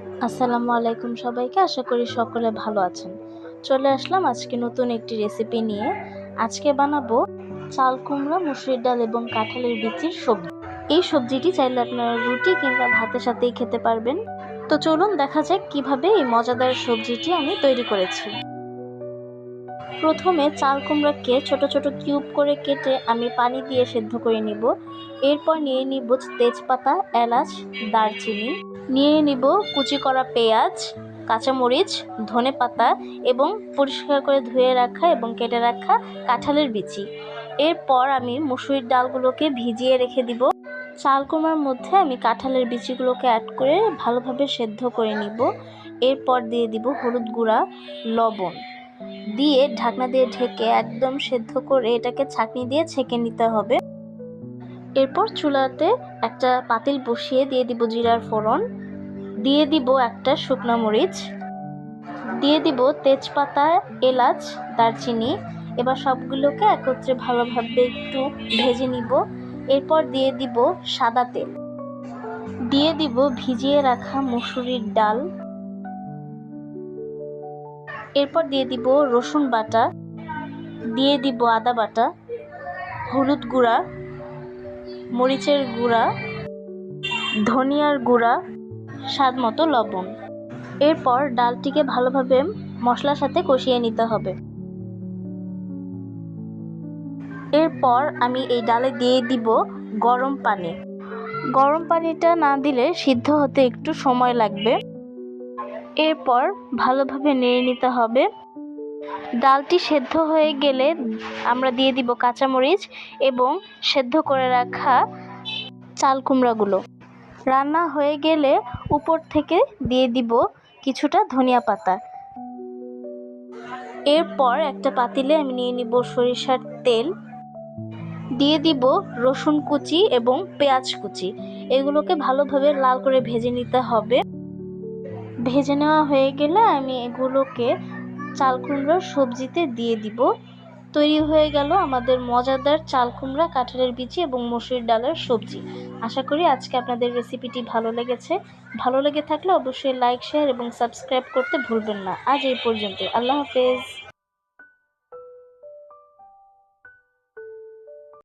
আসসালামু আলাইকুম সবাইকে। আশা করি সকলে ভালো আছেন। চলে আসলাম আজকে নতুন একটি রেসিপি নিয়ে। আজকে বানাবো চাল কুমড়া, মসুরির ডাল এবং কাঁঠালের বিচির সবজি। এই সবজিটি চাইলে আপনারা রুটি কিংবা ভাতের সাথেই খেতে পারবেন। তো চলুন দেখা যাক কিভাবে এই মজাদার সবজিটি আমি তৈরি করেছি। প্রথমে চাল কুমড়াকে ছোট ছোট কিউব করে কেটে আমি পানি দিয়ে সেদ্ধ করে নিব। এরপর নিয়ে নিব তেজপাতা, এলাচ, দারচিনি, নিয়ে নিব কুচি করা পেঁয়াজ, কাঁচামরিচ, ধনেপাতা এবং পরিষ্কার করে ধুয়ে রাখা এবং কেটে রাখা কাঁঠালের বিচি। এরপর আমি মসুরির ডালগুলোকে ভিজিয়ে রেখে দিব। চাল কুমড়ার মধ্যে আমি কাঁঠালের বিচিগুলোকে অ্যাড করে ভালোভাবে সেদ্ধ করে নিব। এরপর দিয়ে দিব হলুদ গুঁড়া, লবণ দিয়ে ঢাকনা দিয়ে ঢেকে একদম সেদ্ধ করে এটাকে ছাঁকনি দিয়ে ছেঁকে নিতে হবে। এরপর চুলাতে একটা পাতিল বসিয়ে দিয়ে দিব জিরার ফোড়ন, দিয়ে দিব একটা শুকনো মরিচ, দিয়ে দিব তেজপাতা, এলাচ, দারচিনি। এবার সবগুলোকে একত্রে ভালোভাবে একটু ভেজে নিব। এরপর দিয়ে দিব সাদা তেল, দিয়ে দিব ভিজিয়ে রাখা মসুরির ডাল, এরপর দিয়ে দিব রসুন বাটা, দিয়ে দিব আদা বাটা, হলুদ গুঁড়া, মরিচের গুঁড়া, ধনিয়ার গুঁড়া, স্বাদ মতো লবণ। এরপর ডালটিকে ভালোভাবে মশলার সাথে কষিয়ে নিতে হবে। এরপর আমি এই ডালে দিয়ে দিব গরম পানি। গরম পানিটা না দিলে সিদ্ধ হতে একটু সময় লাগবে। এরপর ভালোভাবে নেড়ে নিতে হবে। ডালটি সেদ্ধ হয়ে গেলে আমরা দিয়ে দিব কাঁচামরিচ এবং সেদ্ধ করে রাখা চাল কুমড়াগুলো। রান্না হয়ে গেলে উপর থেকে দিয়ে দিব কিছুটা ধনিয়া পাতা। এরপর একটা পাতিলে আমি নিয়ে নিব সরিষার তেল, দিয়ে দিব রসুন কুচি এবং পেঁয়াজ কুচি। এগুলোকে ভালোভাবে লাল করে ভেজে নিতে হবে। ভেজে নেওয়া হয়ে গেলে আমি এগুলোকে চাল কুমড়ার সবজিতে দিয়ে দিব। তৈরি হয়ে গেল আমাদের মজাদার চাল কুমড়া, কাঁঠালের বিচি এবং মসুরির ডালের সবজি। আশা করি আজকে আপনাদের রেসিপিটি ভালো লেগেছে। ভালো লেগে থাকলে অবশ্যই লাইক, শেয়ার এবং সাবস্ক্রাইব করতে ভুলবেন না। আজ এই পর্যন্ত। আল্লাহ হাফেজ।